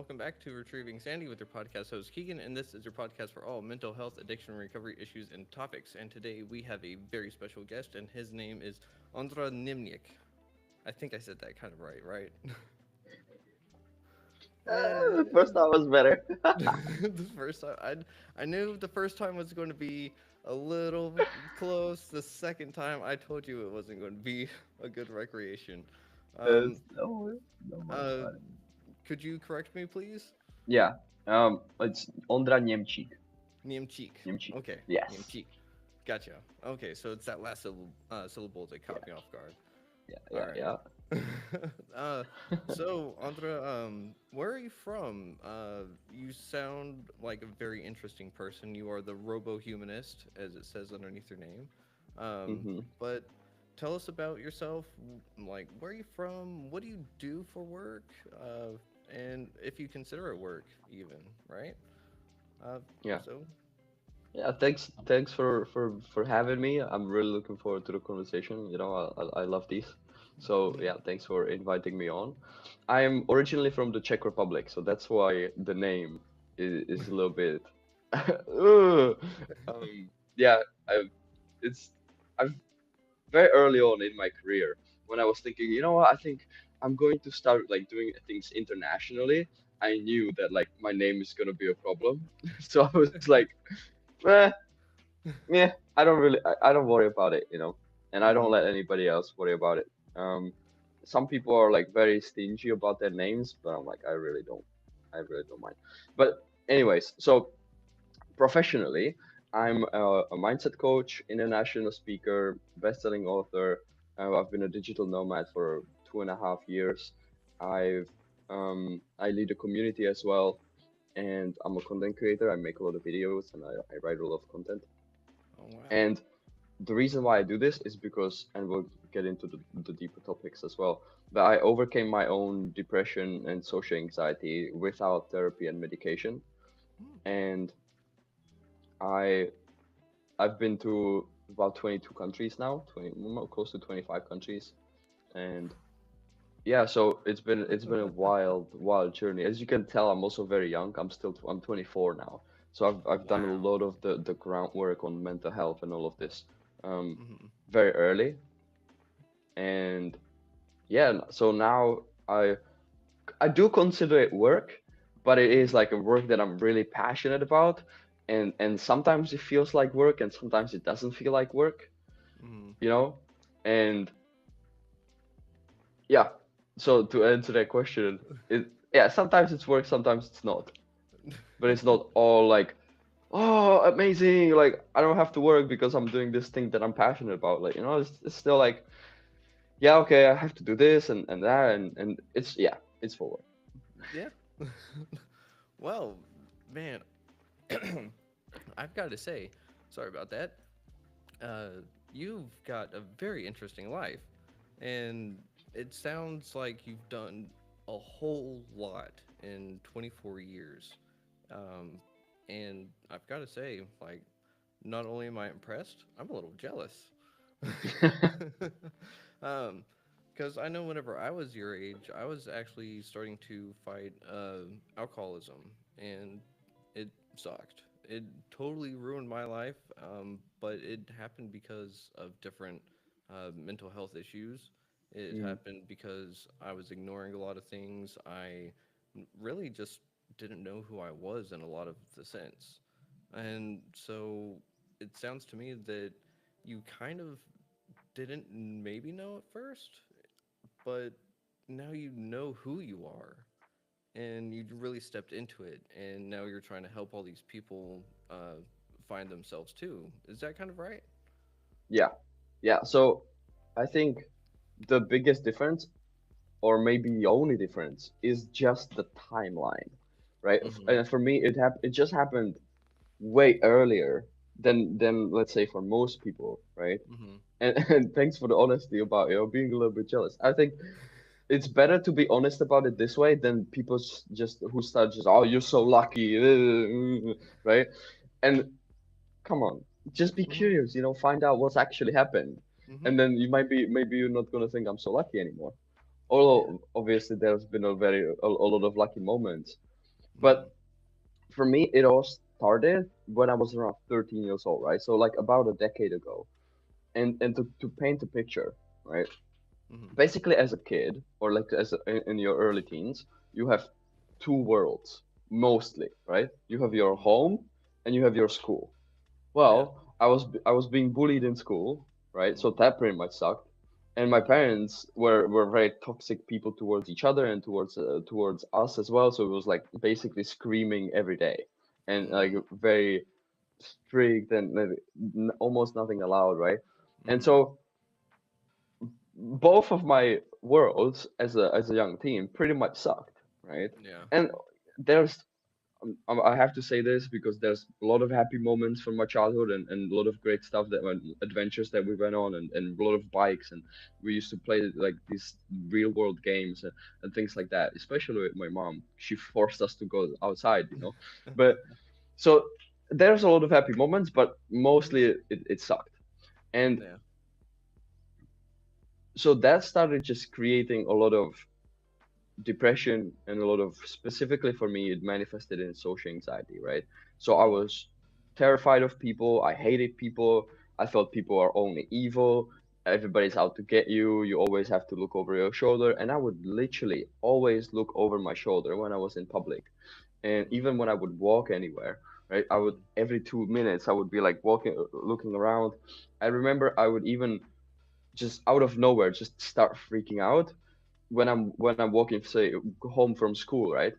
welcome back to Retrieving Sanity with your podcast host Keegan, and this is your podcast for all mental health, addiction, recovery issues, and topics. And today we have a very special guest, and his name is Ondra Němčík. I think I said that kind of right, right? The first time was better. The first time, I knew the first time was going to be a little close. The second time, I told you it wasn't going to be a good recreation. Um, Don't worry uh, about it. could you correct me, please? Yeah. It's Ondra Němčík. Němčík. Němčík. Okay, Yes. Němčík. Gotcha. Okay, so it's that last syllable that caught me off guard. Yeah, All yeah, right. yeah. uh, so Andra, where are you from? You sound like a very interesting person. You are the robo-humanist, as it says underneath your name. hmm But tell us about yourself. Like, where are you from? What do you do for work? And if you consider it work, even, right? Uh, Yeah. so Yeah. Thanks for having me. I'm really looking forward to the conversation. I love these. So mhm. yeah, thanks for inviting me on. I'm originally from the Czech Republic, so that's why the name is a little bit. Ugh. yeah, it's I've very early on in my career when I was thinking, you know what, I think I'm going to start like doing things internationally. I knew that like my name is gonna be a problem, so I was like, eh, yeah, I don't worry about it, and I don't Mhm. let anybody else worry about it. Some people are like very stingy about their names, but I'm like, I really don't mind. But anyways, so professionally, I'm a mindset coach, international speaker, best-selling author. I've been a digital nomad for 2.5 years. I lead a community as well, and I'm a content creator. I make a lot of videos and I write a lot of content. Oh wow. And the reason why I do this is because, and we'll get into the deeper topics as well, but I overcame my own depression and social anxiety without therapy and medication. Hmm. And I I've been to about 22 countries now, 20, close to 25 countries, and yeah, so it's been a wild journey. As you can tell, I'm also very young. I'm 24 now, so I've done a Wow. lot of the groundwork on mental health and all of this um, Hmm. very early, and yeah, so now I do consider it work, but it is Hmm. like a work that I'm really passionate about, and sometimes it feels like work, and sometimes it doesn't feel like work, Hmm. you know? And yeah, so to answer that question, it yeah, sometimes it's work, sometimes it's not. But it's not all like, oh, amazing, like I don't have to work because I'm doing this thing that I'm passionate about. Like, it's still like, yeah, okay, I have to do this and that and it's yeah, it's for work. Yeah. Well, man, I've got to say, sorry about that. You've got a very interesting life, and it sounds like you've done a whole lot in 24 years. Um, and I've got to say, like, not only am I impressed, I'm a little jealous. um, because I know whenever I was your age, I was actually starting to fight alcoholism, and it sucked. It totally ruined my life, but it happened because of different mental health issues. It Mm, happened because I was ignoring a lot of things. I really just didn't know who I was in a lot of the sense. And so it sounds to me that you kind of didn't maybe know at first, but now you know who you are and you really stepped into it. And now you're trying to help all these people find themselves too. Is that kind of right? yeah, yeah. So I think the biggest difference, or maybe the only difference, is just the timeline, right? Mm-hmm. And for me, it just happened way earlier than let's say for most people, right? Mm-hmm. And thanks for the honesty about being a little bit jealous. I think it's better to be honest about it this way than people just who start just, oh, you're so lucky, right? And come on, just be Mm-hmm. curious, find out what's actually happened, Mm-hmm. and then you might be maybe you're not gonna think I'm so lucky anymore. Yeah. Although obviously there's been a lot of lucky moments, Mm-hmm. But for me, it all started when I was around 13 years old, right? So like about a decade ago. And to paint a picture, right? Mm-hmm. Basically, as a kid or like in your early teens, you have two worlds mostly, right? You have your Mm-hmm. home and you have your school. Yeah. Well, I was being bullied in school, right? So Mm-hmm. that pretty much sucked. And my Mm-hmm. parents were very toxic people towards each other and towards us as well. So it was like basically screaming every day and like Mm-hmm. very strict and almost nothing allowed, right? And Mm-hmm. so both of my worlds as a young teen pretty much sucked, right? Yeah. And there's I have to say this because there's a lot of happy moments from my childhood and a lot of great stuff that went adventures that we went on and a lot of bikes and we used to play like these real world games and things like that. Especially with my mom, she forced us to go outside, you know. But so there's a lot of happy moments, but mostly it sucked. And Yeah. so that started just creating a lot of depression and a lot of specifically for me it manifested in social anxiety, right? So I Mm-hmm. was terrified of people, I hated people, I thought people are only evil, everybody's out to get you, you always have to look over your shoulder, and I would literally always look over my shoulder when I was in public. And even when I would walk anywhere, right, I would Mm-hmm. every 2 minutes I would be like walking looking around. I remember I would even just out of nowhere just start freaking out when I'm walking, say, home from school, right?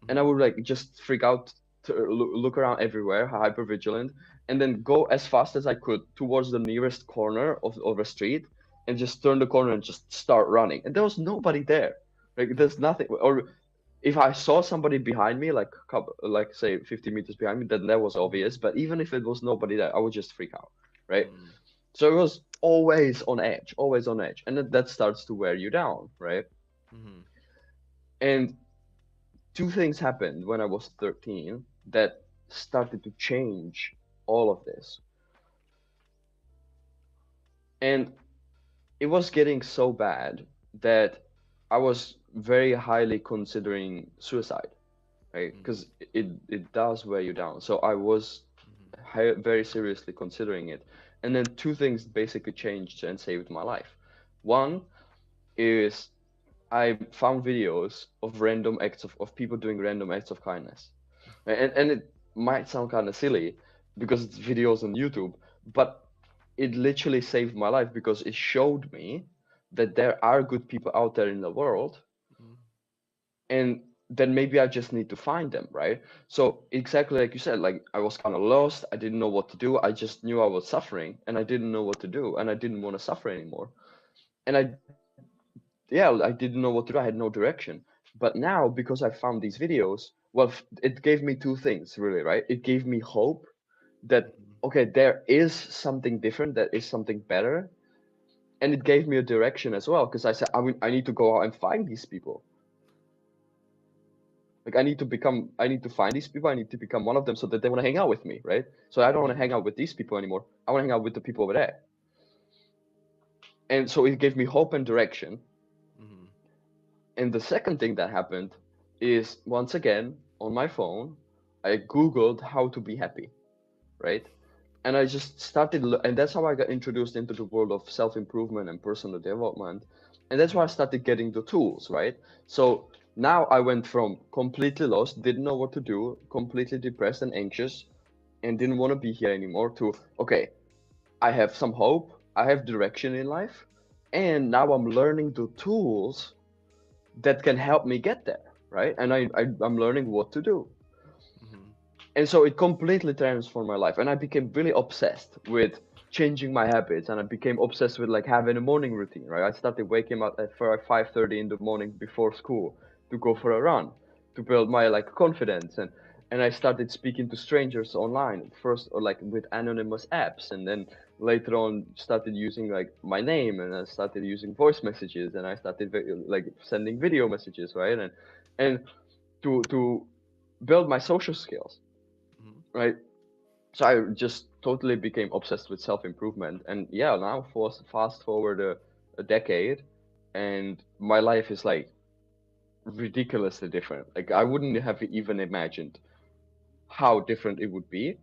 And I Mm-hmm. would like just freak out, to look around everywhere, hyper vigilant, and then go as fast as I could towards the nearest corner of a street, and just turn the corner and just start running. And there was nobody there. Like there's nothing. Or if I saw somebody behind me, like like say 50 meters behind me, then that was Mm-hmm. obvious. But even if it was nobody there, I would just freak out, right? Mm-hmm. So it was always on edge, and that starts to wear you down, right? Mm-hmm. And two things happened when I was 13 that started to change all of this. And it was getting so bad that I was very highly considering suicide, right? Mm-hmm. Because it does wear you down. So I was very seriously considering it. And then two things basically changed and saved my life. One is I found videos of random acts of people doing random acts of kindness. And it might sound kind of silly because it's videos on YouTube, but it literally saved my life because it showed me that there are good people out there in the world, Mm-hmm. and then maybe I just need to find them, right? So exactly like you said, like I was kind of lost, I didn't know what to do, I just knew I was suffering and I didn't know what to do and I didn't want to suffer anymore. And I didn't know what to do, I had no direction. But now because I found these videos, well, it gave me two things really, right? It gave me hope that Mm-hmm. okay, there is something different, there is something better, and it gave me a direction as well because I said I need to go out and find these people. Like I need to find these people, I need to become one of them so that they want to hang out with me, right? So I don't want to Mm-hmm. hang out with these people anymore, I want to hang out with the people over there. And so it gave me hope and direction. Mm-hmm. And the second thing that happened is once again on my phone, I Googled how to be happy, right? And I just started, and that's how I got introduced into the world of self improvement and personal development. And that's why I Mm-hmm. started getting the tools, right? So now I went from completely lost, didn't know what to do, completely depressed and anxious, and didn't want to be here anymore to, okay, I have some hope, I have direction in life, and now I'm learning the tools that can help me get there, right? And I'm learning what to do. Mm-hmm. And so it completely transformed my life. And I became really obsessed with changing my habits. And I became obsessed with like having a morning routine, right? I started waking up at 5:30 in the morning before school to go for a run, to build my like confidence. And I started speaking to strangers online first, or like with anonymous apps, and then later on started using like my name, and I started using voice messages, and I started like sending video messages, right? And to build my social skills, Mm-hmm. right? So I just totally became obsessed with self improvement, and yeah, now fast forward a decade, and my life is like ridiculously different. Like I wouldn't have even imagined how different it would be.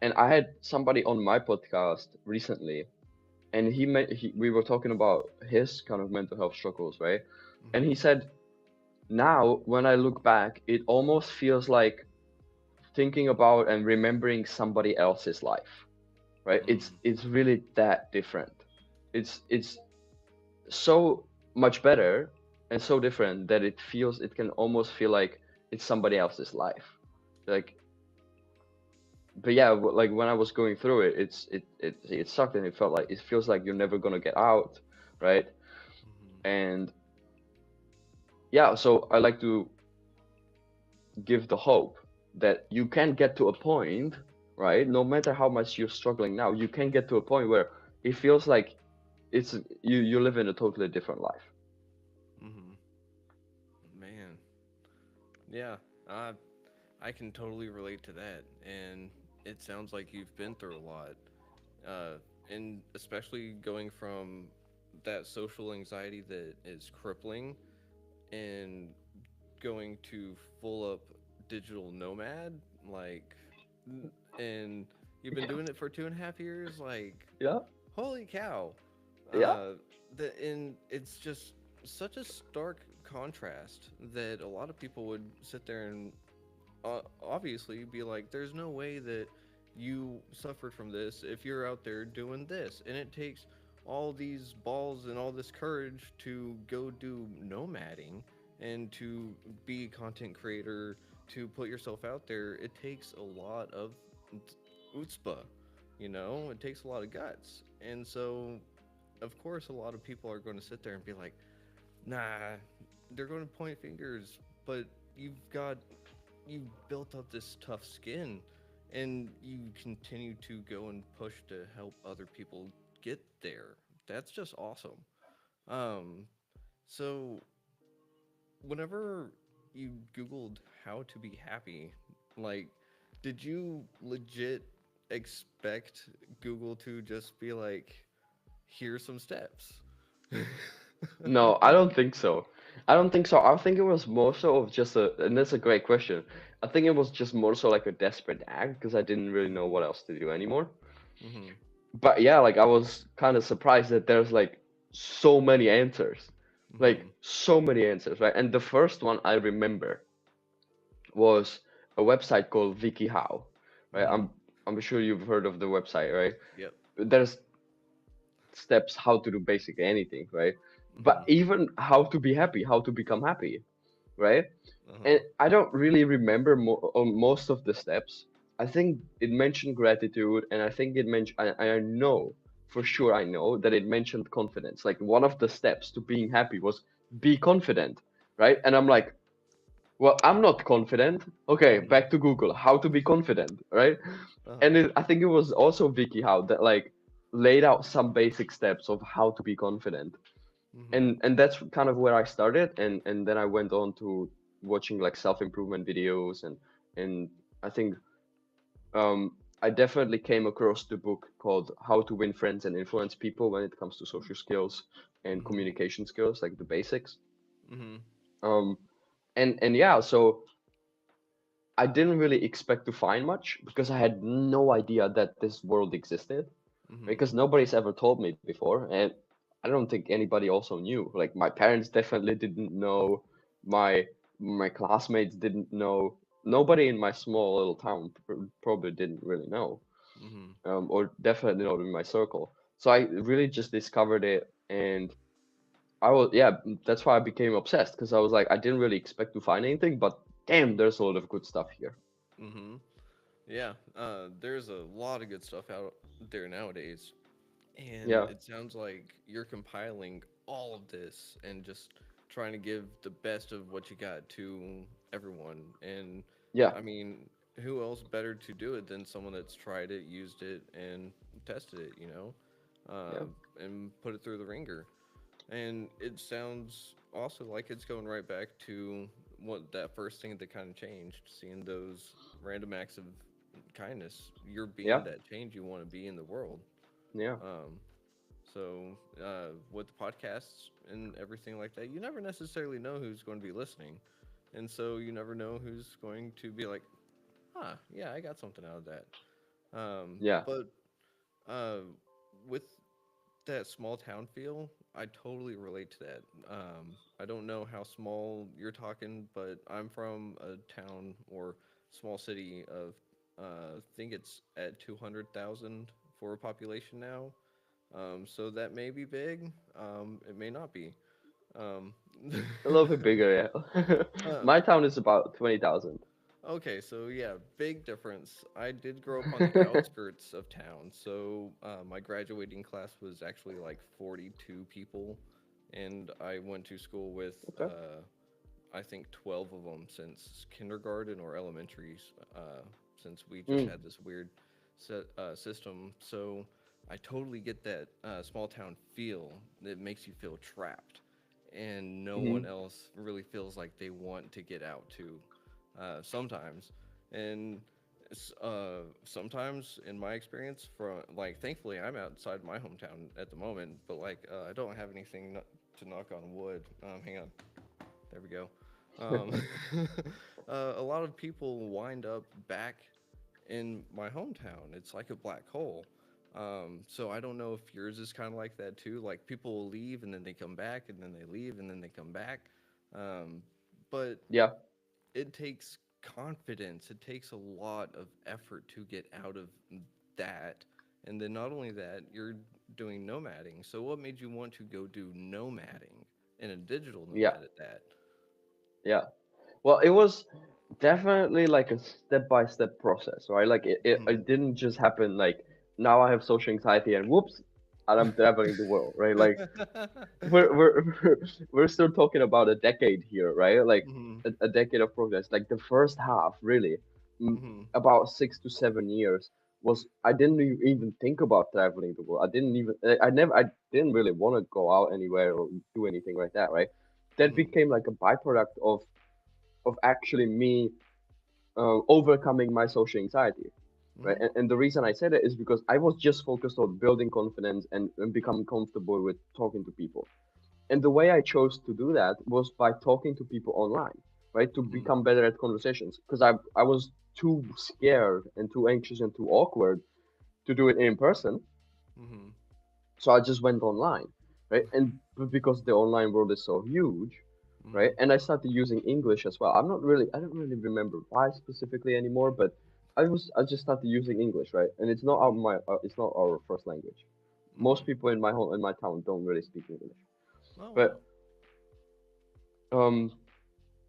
And I had somebody on my podcast recently, and we were talking about his kind of mental health struggles, right? And he Mm-hmm. said, now when I look back, it almost feels like thinking about and remembering somebody else's life, right? Mm. It's really that different. It's so much better and so different that it can almost feel like it's somebody else's life. Like, but yeah, like when I was going through it, it sucked, and it feels like you're never gonna get out, right? Mm-hmm. And yeah, so I like to give the hope that you can get to a point, right? No matter how much you're struggling now, you can get to a point where it feels like it's you live in a totally different life. Mm-hmm. Man, yeah, uh, I can totally relate to that, and it sounds like you've been through a lot, uh, and especially going from that social anxiety that is crippling and going to full up digital nomad, like, and you've been doing it for 2.5 years, like, Yeah, holy cow. yeah, uh and it's just such a stark contrast that a lot of people would sit there and obviously be like, there's no way that you suffered from this if you're out there doing this, and it takes all these balls and all this courage to go do nomading and to be a content creator, to put yourself out there. It takes a lot of utzpah, it takes a lot of guts. And so of course a lot of people are going to sit there and be like, nah, they're going to point fingers, but you've built up this tough skin, and you continue to go and push to help other people get there. That's just awesome. um so whenever you googled how to be happy, like, did you legit expect Google to just be like, here's some steps? no, I don't think so. I don't think so. I think it was more so of just and that's a great question. I think it was just more so like a desperate act because I didn't really know what else to do anymore. Mm-hmm. But yeah, like I was kind of surprised that there's like so many answers, Mm-hmm. like so many answers, right? And the first one I remember was a website called WikiHow, right? Mm-hmm. I'm sure you've heard of the website, right? Yep. There's steps how to do basically anything, right? But Mm-hmm. even how to be happy, how to become happy, right? Uh-huh. And I don't really remember on most of the steps. I think it mentioned gratitude, and I think it mentioned. I know for sure. I know that it mentioned confidence. Like one of the steps to being happy was be confident, right? And I'm like, well, I'm not confident. Okay, Mm-hmm. back to Google. How to be confident, right? Uh-huh. And I think it was also Vicky How that like laid out some basic steps of how to be confident, Mm-hmm. and that's kind of where I started, and then I went on to watching like self-improvement videos, and I think I definitely came across the book called How to Win Friends and Influence People when it comes to social skills and Mm-hmm. communication skills, like the basics. Mm-hmm. um and yeah, so I didn't really expect to find much because I had no idea that this world existed, Mm-hmm. because nobody's ever told me before, and I don't think anybody also knew. Like my parents definitely didn't know, my classmates didn't know, nobody in my small little town probably didn't really know, Mm-hmm. or definitely not in my circle. So I really just discovered it, and I was, yeah, that's why I became obsessed, because I was like, I didn't really expect to find anything, but damn, there's a lot of good stuff here. Mm-hmm. Yeah. There's a lot of good stuff out there nowadays. And Yeah, it sounds like you're compiling all of this and just trying to give the best of what you got to everyone. And yeah, I mean, who else better to do it than someone that's tried it, used it, and tested it, yeah. and put it through the ringer. And it sounds also like it's going right back to what that first thing that kind of changed, seeing those random acts of kindness. You're Yeah, being that change you want to be in the world. yeah. Um, So with podcasts and everything like that, you never necessarily know who's going to be listening, and so you never know who's going to be like, "Huh, yeah, I got something out of that." Yeah. But uh, with that small town feel, I totally relate to that. I don't know how small you're talking, but I'm from a town or small city of, I think it's at 200,000 for a population now. So that may be big. It may not be. Um, A little bit bigger, yeah. uh, My town is about 20,000. okay, so yeah, big difference. I did grow up on the outskirts of town, so my graduating class was actually like 42 people, and I went to school with Okay. I think 12 of them since kindergarten or elementary, since we just Mm, had this weird system. So I totally get that small town feel that makes you feel trapped, and no hmm. one else really feels like they want to get out to sometimes. And sometimes, in my experience, from like, thankfully, I'm outside my hometown at the moment, but like, I don't have anything to knock on wood. Hang on. There we go. Um, a lot of people wind up back in my hometown. It's like a black hole. So I don't know if yours is kind of like that too. Like people will leave and then they come back and then they leave and then they come back. Um, but Yeah. it takes confidence. It takes a lot of effort to get out of that. And then not only that, you're doing nomading. So what made you want to go do nomading and a digital Yeah. nomad at that? Yeah. Well, it was definitely like a step-by-step process, right? Like it didn't just happen like now I have social anxiety and whoops, and I'm traveling the world, right? Like we're we're still talking about a decade here, right? Like Mhm. a decade of progress. Like the first half, really, mm, Mhm. about 6 to 7 years was I didn't even think about traveling the world. I didn't even I didn't really want to go out anywhere or do anything like that, right? That Mhm. became like a byproduct of actually me overcoming my social anxiety, right? Mhm. And the reason I say that is because I was just focused on building confidence and becoming comfortable with talking to people. And the way I chose to do that was by talking to people online, right? To Mhm. become better at conversations. Because I was too scared and too anxious and too awkward to do it in person. Mhm. So I just went online, right? And because the online world is so huge, right? Mhm. And I started using English as well. I don't really remember why specifically anymore, but I just started using English, right? And it's not our first language. Most Mhm. people in my town don't really speak English, Oh but wow. um,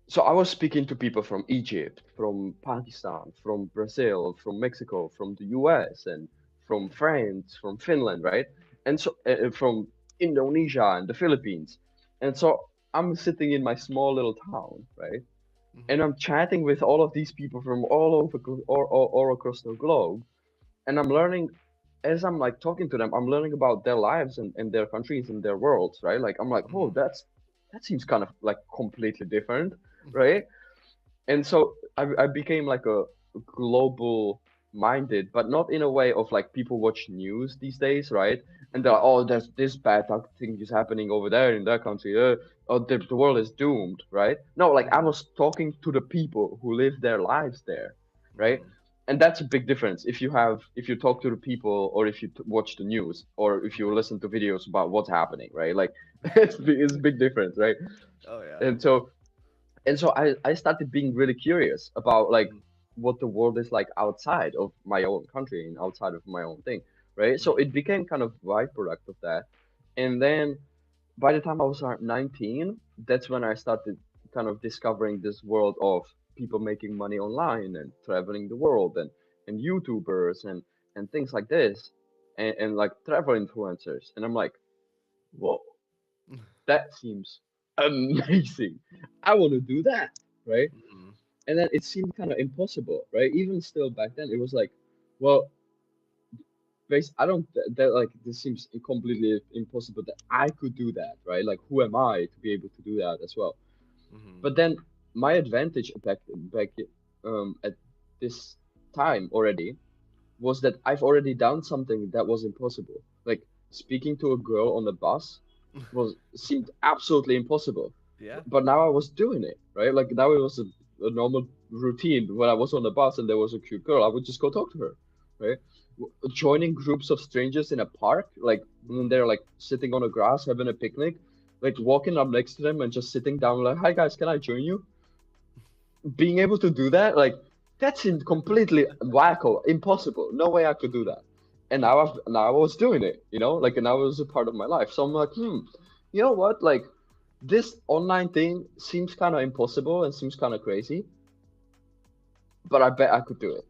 so I was speaking to people from Egypt, from Pakistan, from Brazil, from Mexico, from the US, and from France, from Finland, right? And so from Indonesia and the Philippines. And so I'm sitting in my small little town, right? And Mhm. I'm chatting with all of these people from all across the globe. And I'm learning, as I'm like talking to them, I'm learning about their lives and their countries and their worlds, right? Like I'm like, oh, Mhm. that seems kind of like completely different, right? And so I became like a global minded, but not in a way of like people watch news these days, right? And they're like, Mhm. oh, there's this bad thing is happening over there in that country. Oh, the world is doomed, right? No, like I Mhm. was talking to the people who live their lives there, right? Mhm. And that's a big difference if you talk to the people or if you watch the news or if you Right. listen to videos about what's happening, right? Like it's a big difference, right? Oh yeah. And so I started being really curious about like Mhm. what the world is like outside of my own country and outside of my own thing, right? So Mhm. it became kind of byproduct of that. And then by the time I was around 19, that's when I started kind of discovering this world of people making money online and traveling the world and YouTubers and things like this and like travel influencers. And I'm like, whoa, that seems amazing. I want to do that, right? Mhm. And then it seemed kind of impossible, right? Even still back then, it was like, well, I don't that like this seems completely impossible that I could do that, right? Like, who am I to be able to do that as well? Mhm. But then my advantage back at this time already was that I've already done something that was impossible. Like speaking to a girl on the bus was seemed absolutely impossible. Yeah. But now I was doing it, right? Like now it was a normal routine. When I was on the bus and there was a cute girl, I would just go talk to her, right? Joining groups of strangers in a park, like when Mm-hmm. they're like sitting on the grass having a picnic, like walking up next to them and just sitting down, like, "Hi guys, can I join you?" Being able to do that, like that's completely wacko, impossible. No way I could do that. And now I was doing it, like now it was a part of my life. So I'm like, you know what? Like this online thing seems kind of impossible and seems kind of crazy, but I bet I could do it.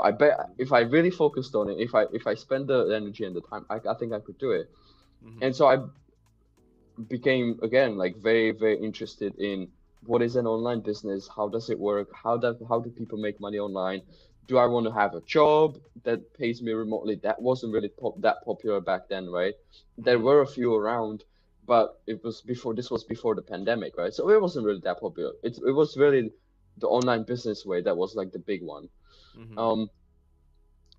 I bet if I really focused on it, if I spend the energy and the time, I think I could do it. Mm-hmm. And so I became again like very very interested in what is an online business, how does it work, how do people make money online, do I want to have a job that pays me remotely? That wasn't really that popular back then, right? There Mm-hmm. were a few around, but this was before the pandemic, right? So it wasn't really that popular. It was really the online business way that was like the big one. Mm-hmm. um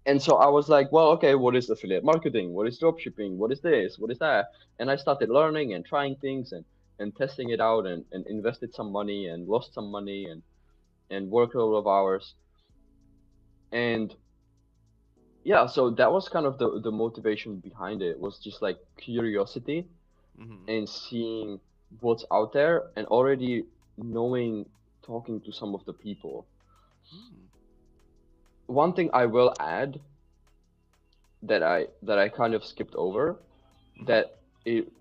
and so I was like, well, okay, what is affiliate marketing? What is dropshipping? What is this? What is that? And I started learning and trying things and testing it out and invested some money and lost some money and worked a lot of hours. And yeah, so that was kind of the motivation behind it, was just like curiosity Mm-hmm. and seeing what's out there and already knowing, talking to some of the people. Mm-hmm. One thing I will add that I kind of skipped over, Mm-hmm. that it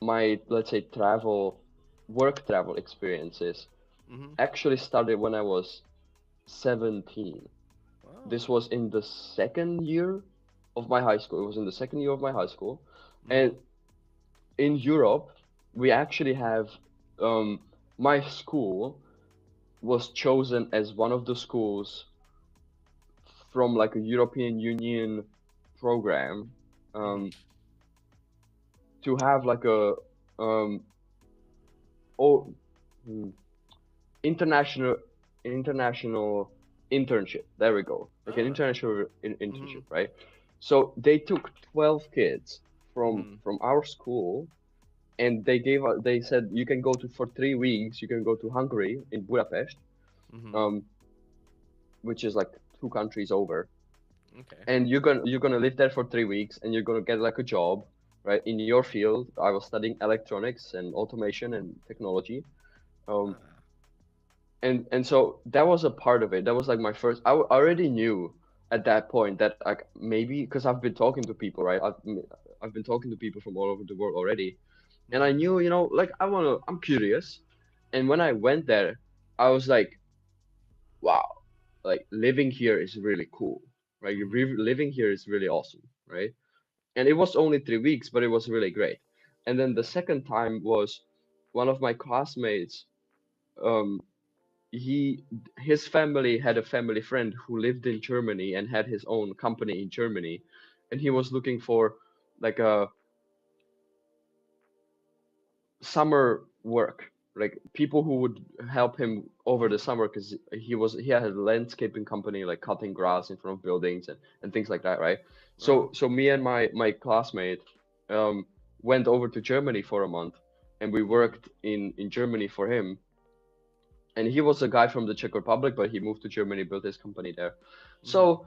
my, let's say, work travel experiences Mm-hmm. actually started when I was 17. This Oh. was in the second year of my high school. It was in the second year of my high school. Mm-hmm. And in Europe, we actually have, um, my school was chosen as one of the schools from like a European Union program, Mm-hmm. um, to have like a, um, oh, hmm, international international internship. There we go. Like an Ah. international Mm-hmm. internship, right? So they took 12 kids from Mm-hmm. from our school, and they said you can go to for 3 weeks. You can go to Hungary in Budapest, Mm-hmm. um, which is like two countries over, Okay. and you're gonna live there for 3 weeks, and you're gonna get like a job, right, in your field. I was studying electronics and automation Mm-hmm. and technology. Um, Ah. and so that was a part of it. That was like my first. Already knew at that point that like maybe because I've been talking to people, right? I've been talking to people from all over the world already, and I Mm-hmm. knew, like I'm curious. And when I went there, I was like, wow, like living here is really cool, right? Mm-hmm. Living here is really awesome, right? And it was only 3 weeks, but it was really great. And then the second time was one of my classmates. Um, he his family had a family friend who lived in Germany and had his own company in Germany, and he was looking for like a summer work, like people who would help him over the Mm-hmm. summer because he had a landscaping company, like cutting grass in front of buildings and things like that, right? Uh-huh. So me and my classmate, um went over to Germany for a month, and we Mm-hmm. worked in Germany for him. And he was a guy from the Czech Republic, but he moved to Germany, built his company there. Mm-hmm. So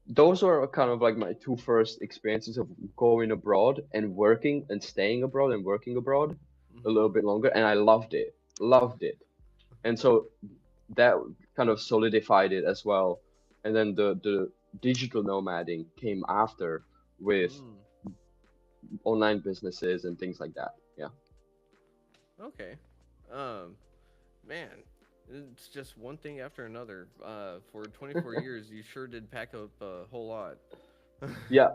those were kind of like my two first experiences of going abroad and working and staying abroad and working abroad a Mm-hmm. little bit longer, and I loved it. And so that kind of solidified it as well. And then the digital nomading came after with Mm. online businesses and things like that. Yeah. Okay. Um, man, it's just one thing after another. For 24 years, you sure did pack up a whole lot. Yeah.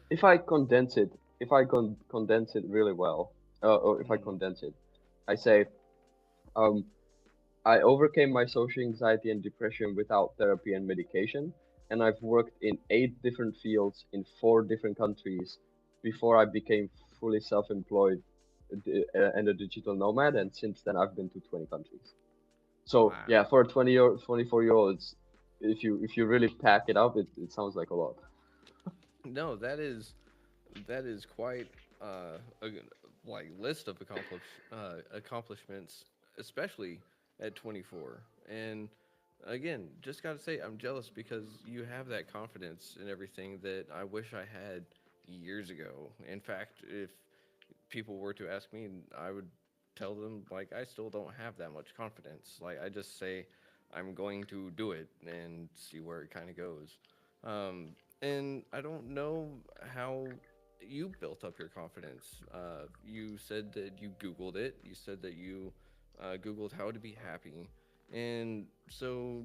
If I condense it, if I condense it really well, or if I Mm-hmm. condense it, I say, um, I overcame my social anxiety and depression without therapy and medication, and I've worked in 8 different fields in 4 different countries before I became fully self-employed, and a digital nomad. And since then, I've been to 20 countries. So yeah, Wow. for a 20 year, 24-year-old, it's, if you really pack it up, it sounds like a lot. No, that is. that is quite a like list of accomplishments, especially at 24. And again, just got to say, I'm jealous because you have that confidence in everything that I wish I had years ago. In fact, if people were to ask me, I would tell them like I still don't have that much confidence. Like I just say I'm going to do it and see where it kind of goes. Um, and I don't know how you built up your confidence. You said that you Googled it. You said that you Googled how to be happy, and so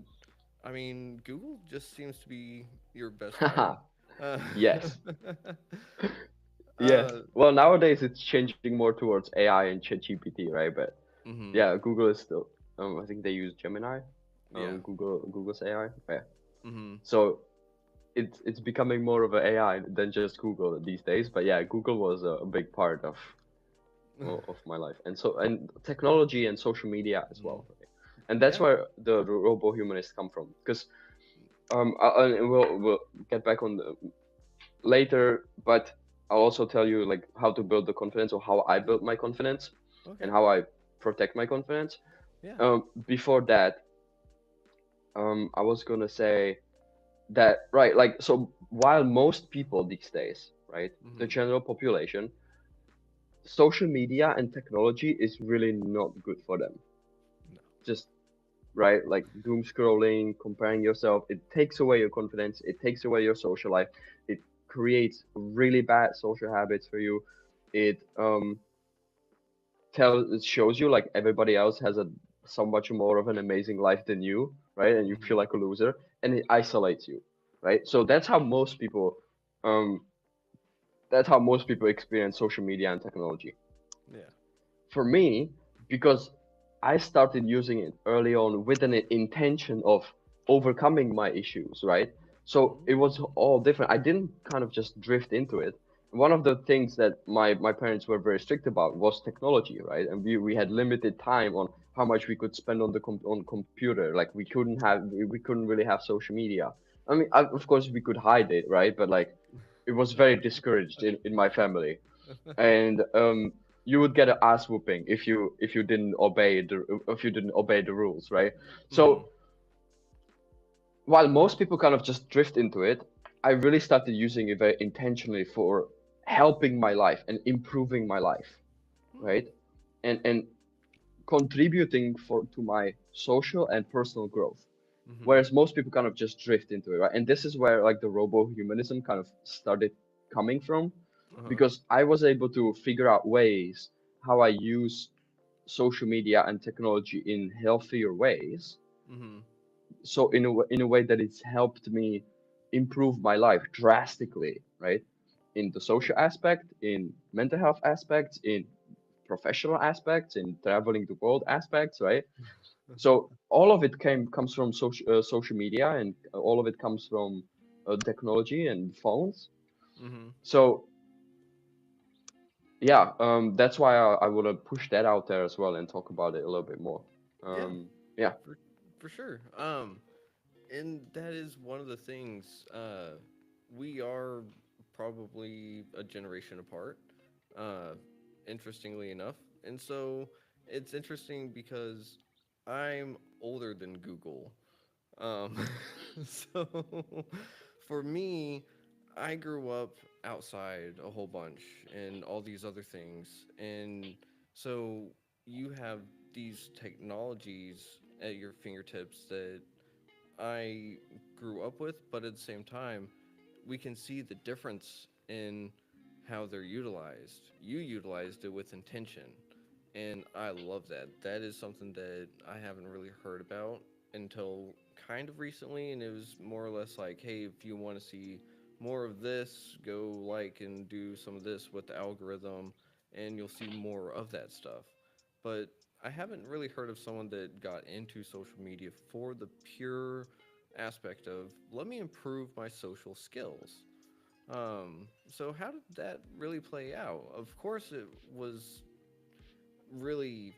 I mean, Google just seems to be your best friend. Uh, Yes. Yes. uh, Well, nowadays it's changing more towards AI and ChatGPT, right? But mhm. yeah, Google is still. I think they use Gemini. Yeah. Google's AI. Yeah. Mhm. So it's becoming more of an AI than just Google these days. But yeah, Google was a big part of my life, and technology and social media as Mhm. well. And that's Yeah. where the robo humanists come from. Because we'll get back on the later, but I'll also tell you like how to build the confidence or how I built my confidence and Okay. how I protect my confidence. Yeah. Before that, I was gonna say that right, like so while most people these days, right, the Mhm. general population, social media and technology is really not good for them. No. Just right, like doom scrolling, comparing yourself, it takes away your confidence, it takes away your social life, it creates really bad social habits for you. It shows you like everybody else has a so much more of an amazing life than you, right? And you feel Mhm. like a loser, and it isolates you, right? So um that's how most people experience social media and technology. Yeah. For me, because I started using it early on with an intention of overcoming my issues, right? So it was Mm. all different. I didn't kind of just drift into it. One of the things that my parents were very strict about was technology, right? And we had Mhm. limited time on how much we could spend on on computer. Like we couldn't really have social media. I mean, of course we could hide it, right? But like it was very discouraged in my family, and you would get an ass whooping if you didn't obey the rules, right? Mhm. So while most people kind of just drift into it, I really started using it very intentionally for helping my life and improving my life, Mm. right? And contributing to my social and personal growth. Mhm. Whereas most people kind of just drift into it, right? And this is where like the robo-humanism kind of started coming from, Uh-huh. because I was able to figure out ways how I use social media and technology in healthier ways. Mhm. So in a way that it's helped me improve my life drastically, right? In the social aspect, in mental health aspects, in professional aspects, in traveling the world aspects, right? So all of it comes from social media, and all of it comes from technology and phones. Mhm. So yeah, that's why I want to push that out there as well and talk about it a little bit more. Yeah. Yeah. For for sure. And that is one of the things. We are probably a generation apart. Uh, Interestingly enough, and so it's interesting because I'm older than Google. Um, so for me, I grew up outside a whole bunch and all these other things. And so you have these technologies at your fingertips that I grew up with, but at the same time, we can see the difference in how they're utilized. You utilized it with intention, and I love that. That is something that I haven't really heard about until kind of recently, and it was more or less like, hey, if you want to see more of this, go like and do some of this with the algorithm, and you'll see more of that stuff. But I haven't really heard of someone that got into social media for the pure aspect of let me improve my social skills. So how did that really play out? Of course, it was really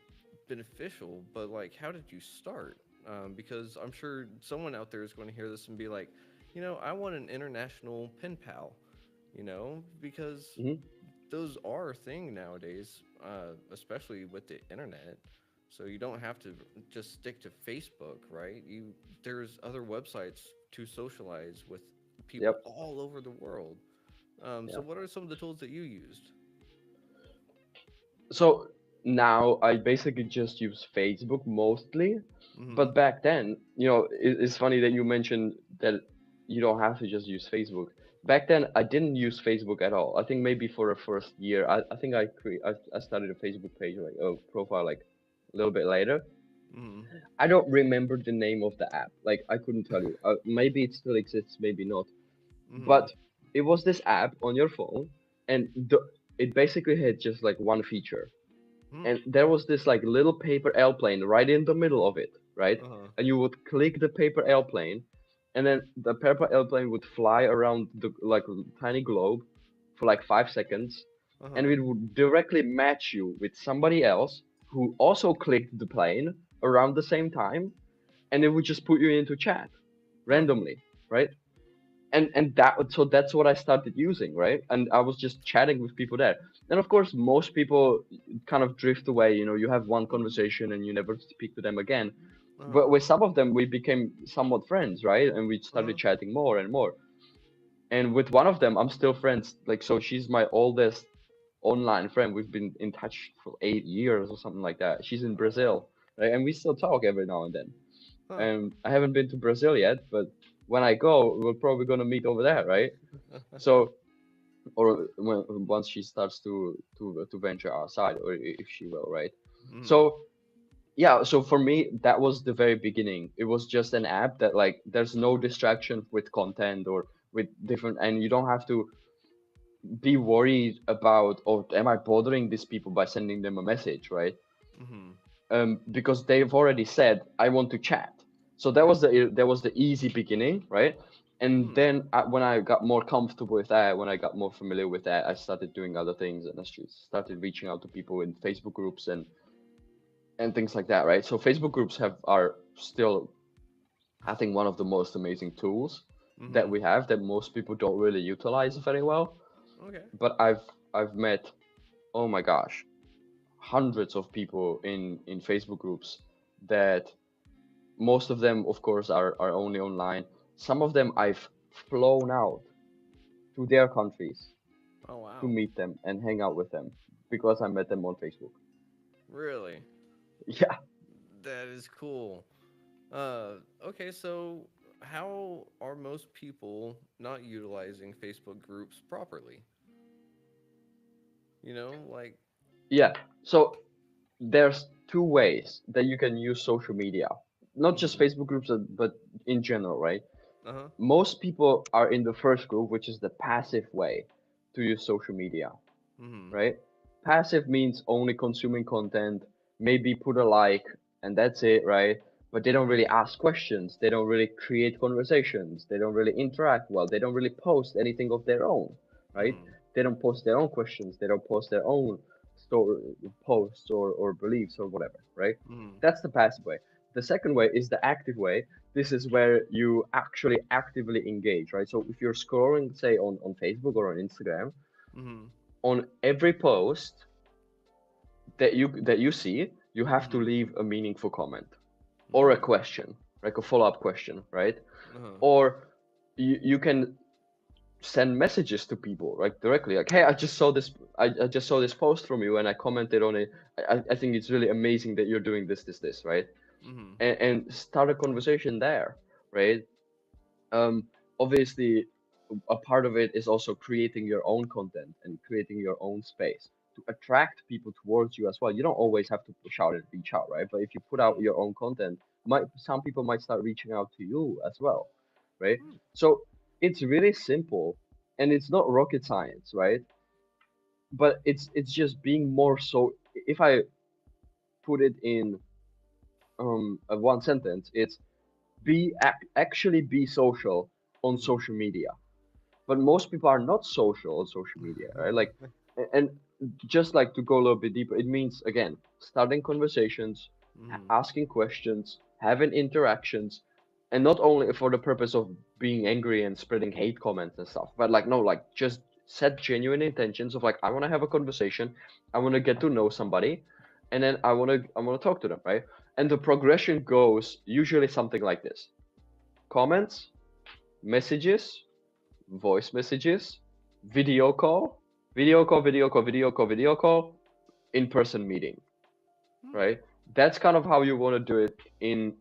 beneficial, but like, how did you start? Because I'm sure someone out there is going to hear this and be like, I want an international pen pal. because Hmm. those are a thing nowadays, especially with the internet. So you don't have to just stick to Facebook, right? There's other websites to socialize with people Yep. all over the world. So Yeah. what are some of the tools that you used? So now I basically just use Facebook mostly. Mm-hmm. But back then, it's funny that you mentioned that you don't have to just use Facebook. Back then, I didn't use Facebook at all. I think maybe for the first year, I think I started a Facebook page, like a profile, like a little bit later. Mm-hmm. I don't remember the name of the app. Like I couldn't tell you. Maybe it still exists, maybe not. Mm-hmm. But it was this app on your phone, and it basically had just like one feature, Hmm. and there was this like little paper airplane right in the middle of it, right? Uh-huh. And you would click the paper airplane, and then the paper airplane would fly around the like tiny globe for like 5 seconds, and Uh-huh. it would directly match you with somebody else who also clicked the plane around the same time, and it would just put you into chat Huh. randomly, right? And that's what I started using, right? And I was just chatting with people there. And of course, most people kind of drift away. You have one conversation and you never speak to them again. Uh-huh. But with some of them, we became somewhat friends, right? And we started Uh-huh. chatting more and more. And with one of them, I'm still friends. Like, so she's my oldest online friend. We've been in touch for 8 years or something like that. She's in Oh wow. Brazil, right? And we still talk every now and then. Huh. I haven't been to Brazil yet, but when I go, we're probably gonna meet over there, right? So, or once she starts to venture outside, or if she will, right? Mm-hmm. So yeah, so for me, that was the very beginning. It was just an app that like there's no distraction with content or with different, and you don't have to be worried about, oh, am I bothering these people by sending them a message, right? Mm-hmm. Because they've already said I want to chat. So that was the easy beginning, right? And Hmm. then when I got more comfortable with that, when I got more familiar with that, I started doing other things, and I started reaching out to people in Facebook groups and things like that, right? So Facebook groups are still, I think, one of the most amazing tools that Mm-hmm. we have that most people don't really utilize very well. Okay. But I've met, oh my gosh, hundreds of people in Facebook groups that most of them, of course, are only online. Some of them I've flown out to their countries Oh to wow. meet them and hang out with them because I met them on Facebook. Really? Yeah. That is cool. Okay, so how are most people not utilizing Facebook groups properly? Like, Yeah. So there's two ways that you can use social media. Not just mm-hmm. Facebook groups, but in general, right? Uh-huh. Most people are in the first group, which is the passive way to use social media, Mm-hmm. right? Passive means only consuming content, maybe put a like, and that's it, right? But they don't really Mm-hmm. ask questions. They don't really create conversations. They don't really interact well. They don't really post anything of their own, right? Mm-hmm. They don't post their own questions. They don't post their own story, posts or beliefs or whatever, right? Mm-hmm. That's the passive way. The second way is the active way. This is where you actually actively engage, right? So if you're scrolling, say on Facebook or on Instagram, Mm-hmm. on every post that you see, you have to Mm-hmm. leave a meaningful comment or a Mm. question, like a follow-up question, right? Uh-huh. Or you can send messages to people, like directly, like, hey, I just saw this post from you and I commented on it. I think it's really amazing that you're doing this, right? Mm-hmm. And start a conversation there, right? um, Obviously, a part of it is also creating your own content and creating your own space to attract people towards you as well. You don't always have to push out and reach out, right? But if you put out Mm-hmm. your own content, some people might start reaching out to you as well, right? Mm. So it's really simple, and it's not rocket science, right? But it's just being more so. If I put it in one sentence, it's actually be social on Mm-hmm. social media. But most people are not social on social media, right? Like, and just like to go a little bit deeper, it means again starting conversations, Mm-hmm. asking questions, having interactions, and not only for the purpose of being angry and spreading hate comments and stuff, but like no, like just set genuine intentions of like, I want to have a conversation, I want to get to know somebody, and then I want to talk to them, right? And the progression goes usually something like this: comments, messages, voice messages, video call, video call, video call, video call, video call, in-person meeting, Hmm. right? That's kind of how you want to do it in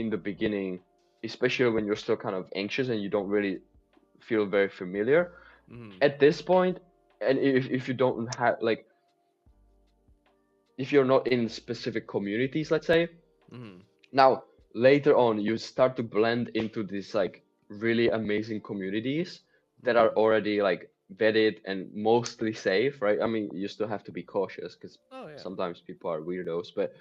the beginning, especially when you're still kind of anxious and you don't really feel very familiar. Hmm. At this point, and if you don't have like, if you're not in specific communities, let's say, Hmm. now later on you start to blend into these like really amazing communities that are Hmm. already like vetted and mostly safe, right? I mean, you still have to be cautious because Oh yeah. sometimes people are weirdos, but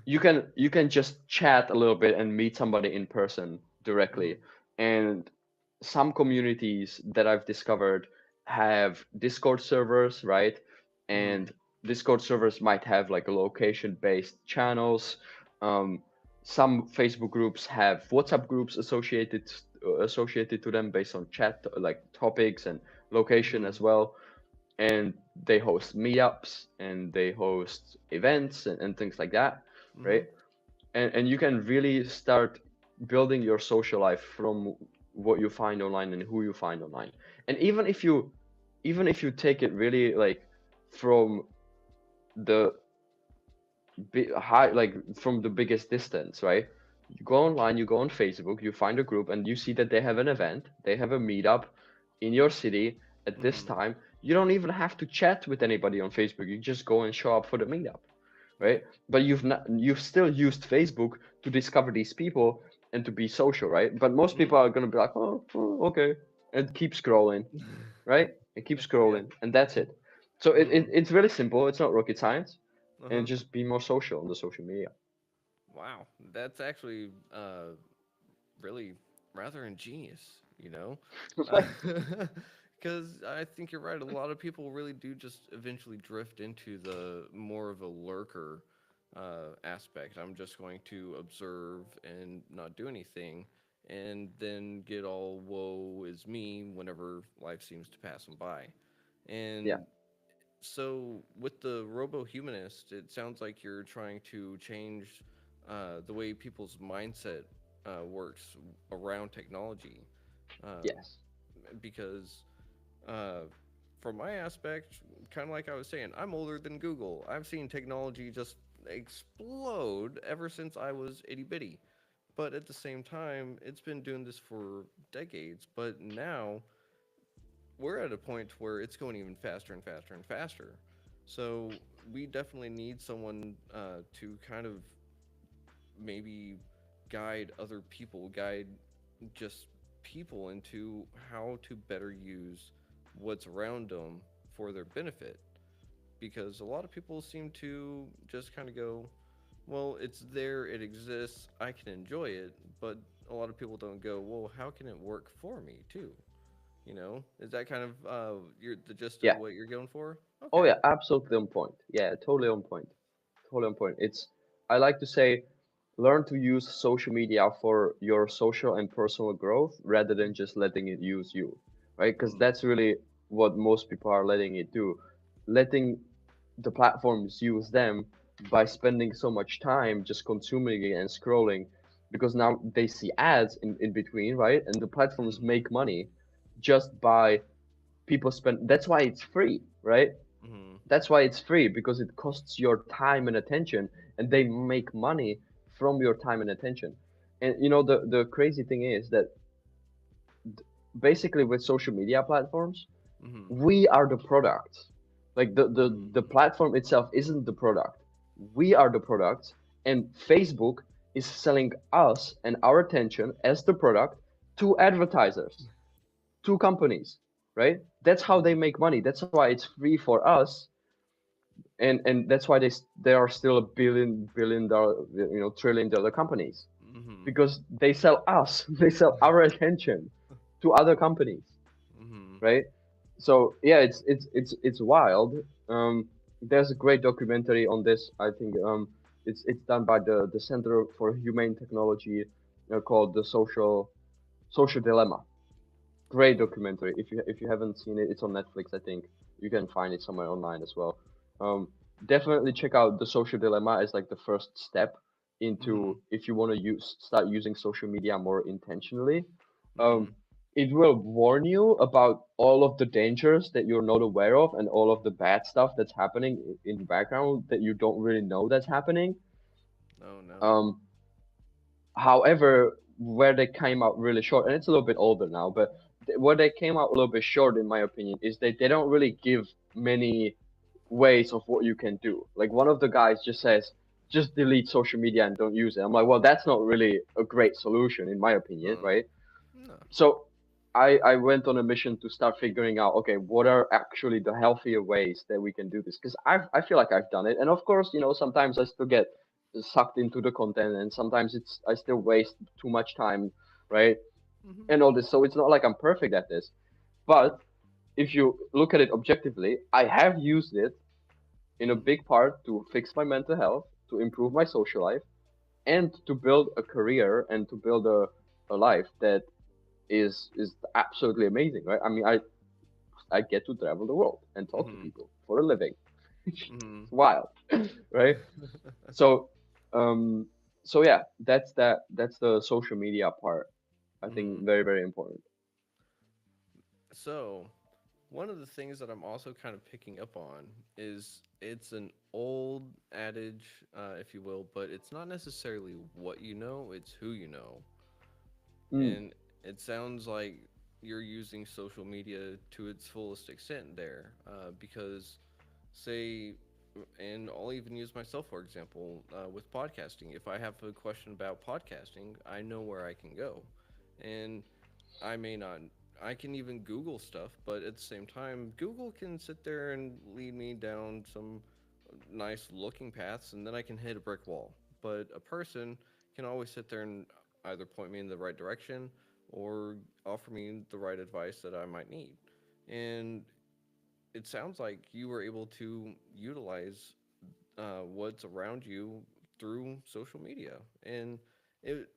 you can just chat a little bit and meet somebody in person directly. Hmm. And some communities that I've discovered have Discord servers, right? Hmm. And Discord servers might have like a location based channels. um, some Facebook groups have WhatsApp groups associated to them based on chat like topics and location Hmm. as well. And they host meetups and they host events and things like that, Hmm. right? And you can really start building your social life from what you find online and who you find online. And even if you take it really like from the high, like from the biggest distance, right? You go online, you go on Facebook, you find a group, and you see that they have an event, they have a meetup in your city at this Hmm. time. You don't even have to chat with anybody on Facebook. You just go and show up for the meetup, Yeah. right? But you've still used Facebook to discover these people and to be social, right? But most people Hmm. are gonna be like, oh, okay, and keep scrolling, right? And keep Yeah. scrolling, and that's it. So Hmm. it's really simple. It's not rocket science, and Uh-huh. just be more social on the social media. Wow. That's actually really rather ingenious, you know? Because I think you're right. A lot of people really do just eventually drift into the more of a lurker aspect. I'm just going to observe and not do anything, and then get all woe is me whenever life seems to pass them by. Yeah. And so, with the robo humanist, it sounds like you're trying to change the way people's mindset works around technology. Um, Yes. because, uh, from my aspect, kind of like I was saying, I'm older than Google. I've seen technology just explode ever since I was itty bitty. But at the same time, it's been doing this for decades. But now we're at a point where it's going even faster and faster and faster. So we definitely need someone to kind of maybe guide other people, guide just people into how to better use what's around them for their benefit. Because a lot of people seem to just kind of go, well, it's there, it exists, I can enjoy it, but a lot of people don't go, well, how can it work for me too? You know, is that kind of the gist of Yeah. what you're going for? Oh Okay. yeah, absolutely on point. Yeah, totally on point. Totally on point. It's, I like to say, learn to use social media for your social and personal growth rather than just letting it use you, right? Because Mm-hmm. that's really what most people are letting it do. Letting the platforms use them by spending so much time just consuming it and scrolling, because now they see ads in between, right? And the platforms Mm-hmm. make money just by people spend. That's why it's free, right? Mm-hmm. That's why it's free, because it costs your time and attention, and they make money from your time and attention. And the crazy thing is that basically with social media platforms, Mm-hmm. we are the product. Like the Mm-hmm. platform itself isn't the product. We are the product, and Facebook is selling us and our attention as the product to advertisers, to companies, right? That's how they Mm-hmm. make money. That's why it's free for us, and that's why they are still a billion dollar, trillion-dollar companies, Mm-hmm. because they sell us, they sell our attention to other companies, Mm-hmm. right? So yeah, it's wild. There's a great documentary on this. I think it's done by the Center for Humane Technology, called the Social Dilemma. Great documentary. If you haven't seen it, it's on Netflix. I think you can find it somewhere online as well. Um, Definitely check out The Social Dilemma as like the first step into Mhm. if you want to start using social media more intentionally. Um, Mhm. it will warn you about all of the dangers that you're not aware of and all of the bad stuff that's happening in the background that you don't really know that's happening. Oh no. Um, However, where they came out really short, and it's a little bit older now, but where they came out a little bit short, in my opinion, is they don't really give many ways of what you can do. Like one of the guys just says, just delete social media and don't use it. I'm like, well, that's not really a great solution, in my opinion, Uh, right? no. So I went on a mission to start figuring out, okay, what are actually the healthier ways that we can do this? Because I feel like I've done it, and of course, sometimes I still get sucked into the content, and sometimes I still waste too much time, right? Mhm. And all this. So it's not like I'm perfect at this, but if you look at it objectively, I have used it in a Mhm. big part to fix my mental health, to improve my social life, and to build a career and to build a life that is absolutely amazing, right? I mean, I get to travel the world and talk to Mhm. people for a living. Mhm. It's wild, right? So, um, so yeah, that's that. That's the social media part. I think Mhm. very, very important. So, one of the things that I'm also kind of picking up on is it's an old adage, if you will, but it's not necessarily what you know, it's who you know. Mm, And it sounds like you're using social media to its fullest extent there, because, say, and I'll even use myself for example with podcasting. If I have a question about podcasting, I know where I can go, and I may not. I can even Google stuff, but at the same time, Google can sit there and lead me down some nice looking paths, and then I can hit a brick wall. But a person can always sit there and either point me in the right direction or offer me the right advice that I might need. And it sounds like you were able to utilize what's around you through social media, and it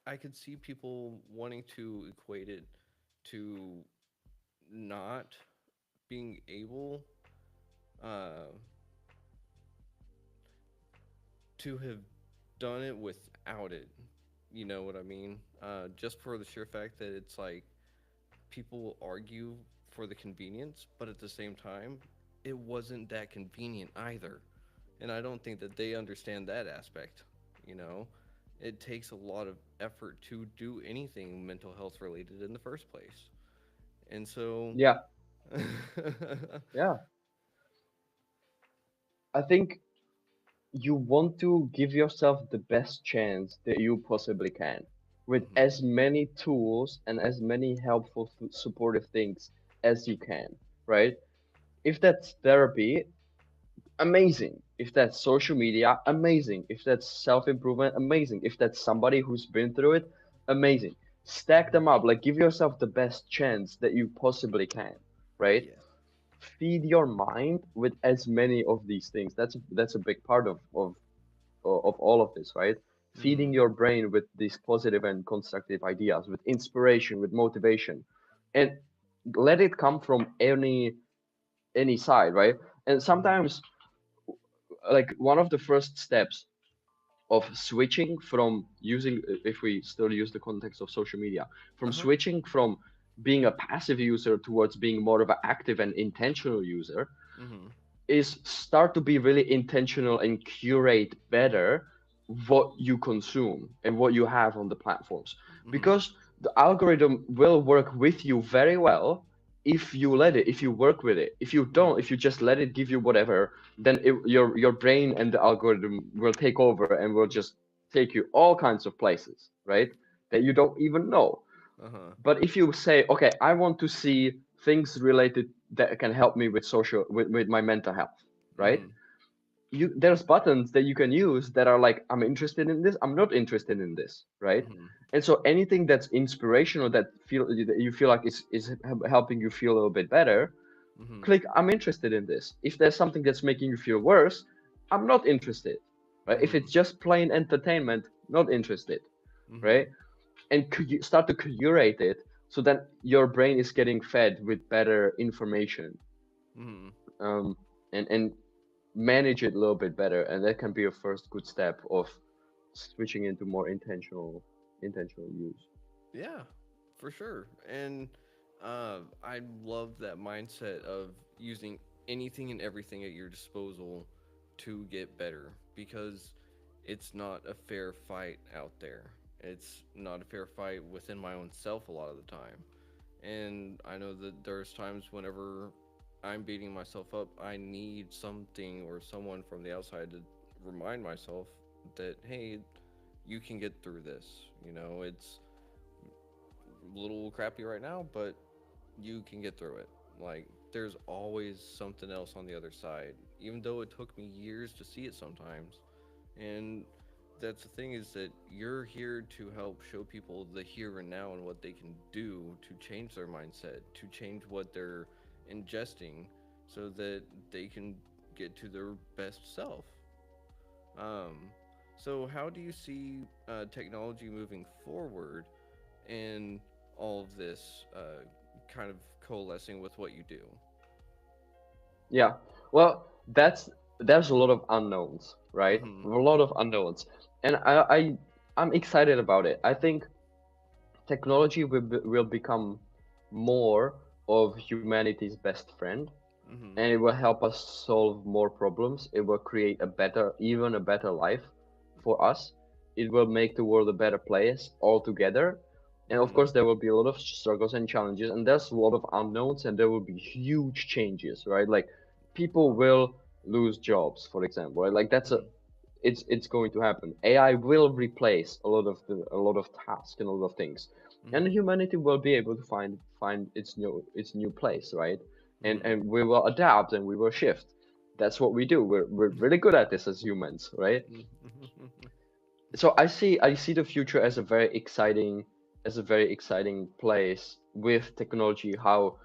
I could see people wanting to equate it to not being able uh, to have done it without it. You know what I mean? Just for the sheer fact that it's like people argue for the convenience, but at the same time, it wasn't that convenient either. And I don't think that they understand that aspect. You know, it takes a lot of effort to do anything mental health related in the first place. And so, yeah, yeah. I think you want to give yourself the best chance that you possibly can with mhm, as many tools and as many helpful supportive things as you can, right? If that's therapy, amazing. If that's social media, amazing. If that's self improvement, amazing. If that's somebody who's been through it, amazing. Stack mhm, them up, like give yourself the best chance that you possibly can, right? yeah, Feed your mind with as many of these things. That's a big part of all of this, right? Feeding mhm, your brain with these positive and constructive ideas, with inspiration, with motivation, and let it come from any side, right? And mhm, sometimes, like one of the first steps of switching from using, if we still use the context of social media, from uh huh, switching from being a passive user towards being more of an active and intentional user mhm, is start to be really intentional and curate better what you consume and what you have on the platforms, mhm, because the algorithm will work with you very well if you let it, if you work with it. If you don't, mhm, if you just let it give you whatever, then your brain and the algorithm will take over and will just take you all kinds of places, right, that you don't even know. uh huh, But if you say, okay, I want to see things related that can help me with with my mental health, right? mhm, There's buttons that you can use that are like, I'm interested in this, I'm not interested in this, right? mhm, And so anything that's inspirational that you feel like is helping you feel a little bit better, mhm, click I'm interested in this. If there's something that's making you feel worse, I'm not interested, right? If it's mhm, just plain entertainment, not interested, mhm, right? And start to curate it so then your brain is getting fed with better information, Mm-hmm. um, and manage it a little bit better, and that can be a first good step of switching into more intentional use. Yeah, for sure. And I love that mindset of using anything and everything at your disposal to get better, because it's not a fair fight out there. It's not a fair fight within my own self a lot of the time. And I know that there's times whenever I'm beating myself up, I need something or someone from the outside to remind myself that, hey, you can get through this. It's a little crappy right now, but you can get through it. Like, there's always something else on the other side, even though it took me years to see it sometimes. And that's the thing, is that you're here to help show people the here and now and what they can do to change their mindset, to change what they're ingesting so that they can get to their best self. Um, so, how do you see technology moving forward and all of this kind of coalescing with what you do? Yeah. Well, there's a lot of unknowns, right? Mm-hmm. A lot of unknowns, and I'm excited about it. I think technology will become more of humanity's best friend, Mm-hmm. and it will help us solve more problems. It will create even a better life for us. It will make the world a better place altogether. And of Mm-hmm. course, there will be a lot of struggles and challenges, and there's a lot of unknowns, and there will be huge changes, right? Like people will lose jobs, for example, right? Like Mm-hmm. it's going to happen. AI will replace a lot of tasks and a lot of things, and Mm-hmm. humanity will be able to find its new place, right? Mm-hmm. And we will adapt and we will shift. That's what we do. We're really good at this as humans, right? Mm-hmm. So I see the future as a very exciting place with technology. How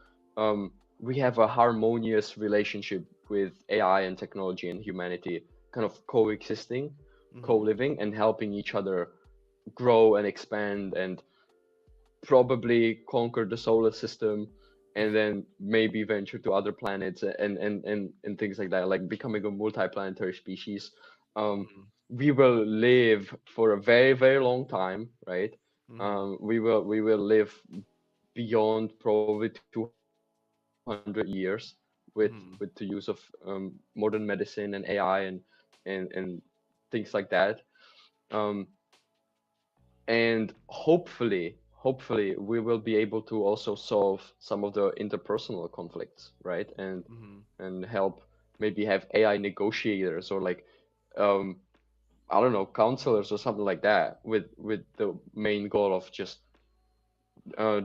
we have a harmonious relationship with AI and technology and humanity, kind of coexisting, Mm-hmm. co-living, and helping each other grow and expand and probably conquer the solar system, and then maybe venture to other planets and things like that, like becoming a multiplanetary species. um Mm-hmm. we will live for a very very long time, right? Mm-hmm. We will live beyond probably 200 years with the use of modern medicine and AI and things like that. um and hopefully we will be able to also solve some of the interpersonal conflicts, right? Mm-hmm. And help, maybe have AI negotiators, or like um I don't know, counselors or something like that, with the main goal of just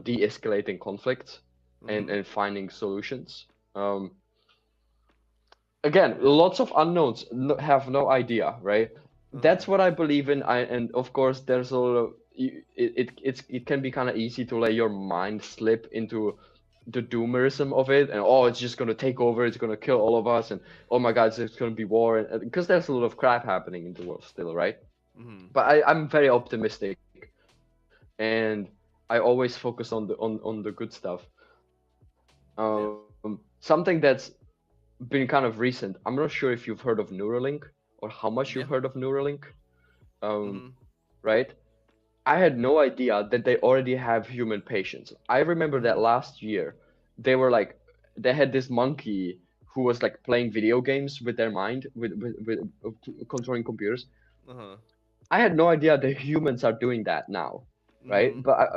de-escalating conflicts Mm-hmm. and finding solutions. Again, Yeah. lots of unknowns, have no idea, right? Uh-huh. That's what I believe in. And of course there's a lot of it can be kind of easy to let your mind slip into the doomerism of it, and oh, it's just going to take over, it's going to kill all of us, and oh my god, it's going to be war, and because there's a lot of crap happening in the world still, right? Mm-hmm. But I'm very optimistic, and I always focus on the good stuff. Yeah. Something that's been kind of recent. I'm not sure if you've heard of Neuralink, or how much you've Yeah. heard of Neuralink. Um, Mm-hmm. right? I had no idea that they already have human patients. I remember that Mm-hmm. last year, they were like, they had this monkey who was like playing video games with their mind, with controlling computers. Uh-huh. I had no idea that humans are doing that now, right? Mm-hmm. But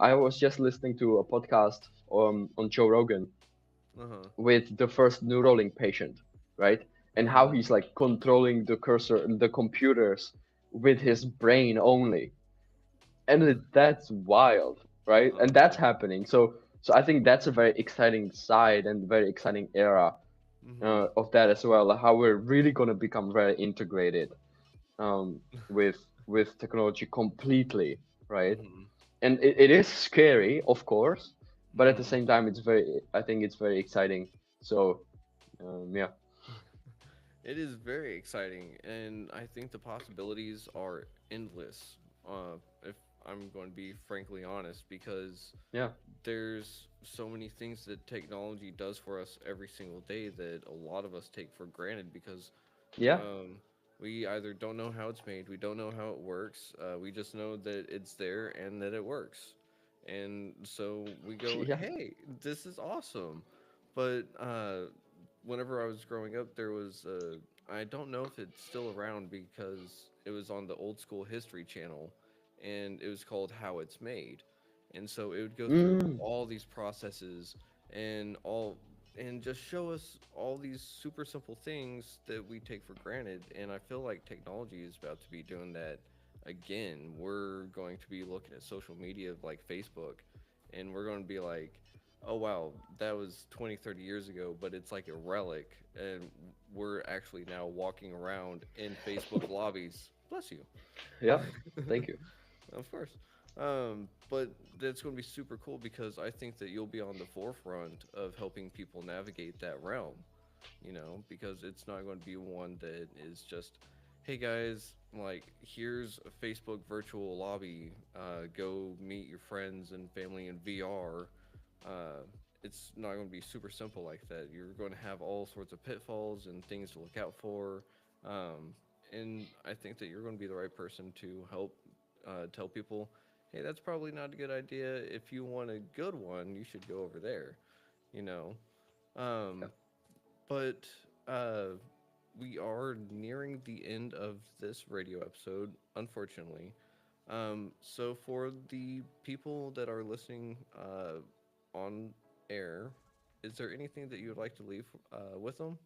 I was just listening to a podcast on Joe Rogan Uh-huh. with the first Neuralink patient, right? And how Mm-hmm. he's like controlling the cursor, the computers with Mm-hmm. his brain only, and that's wild, right? Oh And that's yeah. happening. So I think that's a very exciting side and very exciting era Mm-hmm. of that as well. Like how we're really gonna become very integrated um, with technology completely, right? Mm-hmm. And it is scary, of course, but at the Mm-hmm. same time, I think it's very exciting. So yeah. It is very exciting, and I think the possibilities are endless. If I'm going to be frankly honest because Yeah. there's so many things that technology does for us every single day that a lot of us take for granted because Yeah. um, we either don't know how it's made, we don't know how it works, we just know that it's there and that it works. And so we go, Yeah. hey, this is awesome. But whenever I was growing up, there was, I don't know if it's still around because it was on the old school history channel and it was called How It's Made. And so it would go through Mm. all these processes and all and just show us all these super simple things that we take for granted. And I feel like technology is about to be doing that again. We're going to be looking at social media like Facebook, and we're going to be like, oh, wow, that was 20, 30 years ago, but it's like a relic. And we're actually now walking around in Facebook lobbies. Bless you. Yeah. Thank you. Of course. But that's going to be super cool because I think that you'll be on the forefront of helping people navigate that realm, because it's not going to be one that is just, hey guys, like, here's a Facebook virtual lobby, go meet your friends and family in VR. Uh, it's not going to be super simple like that. You're going to have all sorts of pitfalls and things to look out for. Um, and I think that you're going to be the right person to help tell people, hey, that's probably not a good idea. If you want a good one, you should go over there, you know. Yeah. Um, but uh, we are nearing the end of this radio episode, unfortunately. So for the people that are listening on air, is there anything that you would like to leave with them?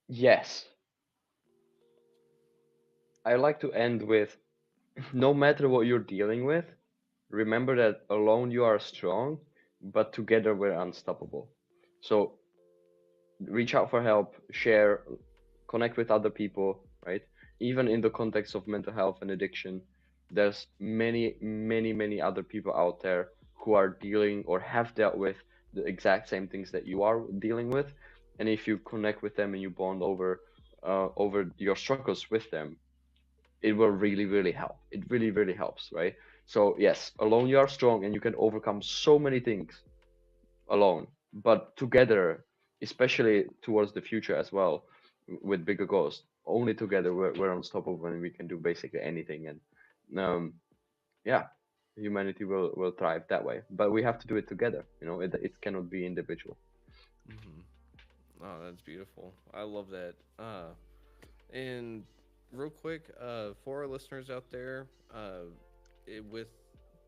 Yes. I like to end with no matter what you're dealing with, remember that alone you are strong, but together we're unstoppable. So reach out for help, share, connect with other people, right? Even in the context of mental health and addiction, there's many, many, many other people out there who are dealing or have dealt with the exact same things that you are dealing with. And if you connect with them and you bond over your struggles with them, it will really, really help. It really, really helps, right? So yes, alone you are strong and you can overcome so many things alone, but together, especially towards the future as well, with bigger goals, only together we're unstoppable and we can do basically anything. And yeah, humanity will thrive that way. But we have to do it together. It cannot be individual. Mm-hmm. Oh, that's beautiful. I love that. And real quick, for our listeners out there, with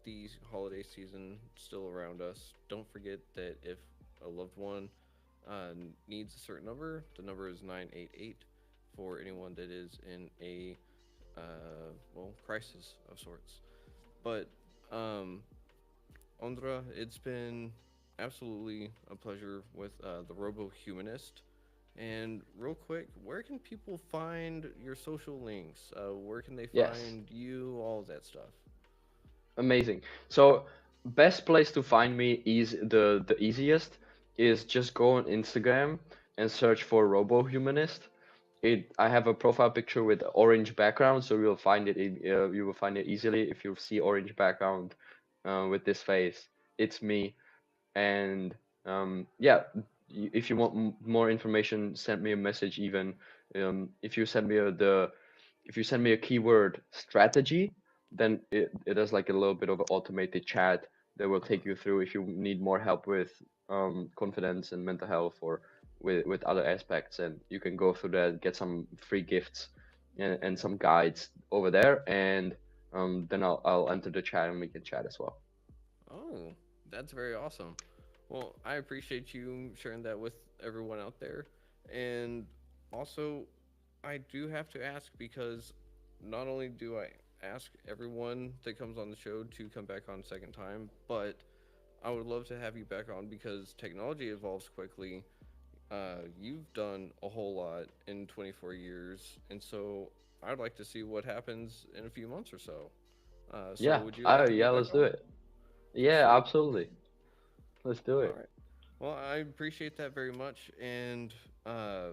the holiday season still around us, don't forget that if a loved one needs a certain number, the number is 988 for anyone that is in a crisis of sorts. But um, Ondra, it's been absolutely a pleasure with the Robo Humanist. And real quick, where can people find your social links? Where can they Yes. find you? All of that stuff. Amazing. So best place to find me is the easiest is just go on Instagram and search for Robo Humanist. I have a profile picture with orange background, so you'll find it you will find it easily if you see orange background with this face. It's me, and yeah, if you want more information, send me a message. Even if you send me if you send me a keyword strategy, then it has like a little bit of an automated chat that will take you through if you need more help with confidence and mental health or with other aspects, and you can go through that, get some free gifts and some guides over there, and then I'll enter the chat and we can chat as well. Oh, that's very awesome. Well, I appreciate you sharing that with everyone out there. And also, I do have to ask because not only do I ask everyone that comes on the show to come back on second time, but I would love to have you back on because technology evolves quickly. You've done a whole lot in 24 years, and so I'd like to see what happens in a few months or so. So, Yeah, would you like to be yeah, back let's do on? it. Yeah, Sweet. absolutely. Let's do All it. right. Well, I appreciate that very much, and uh,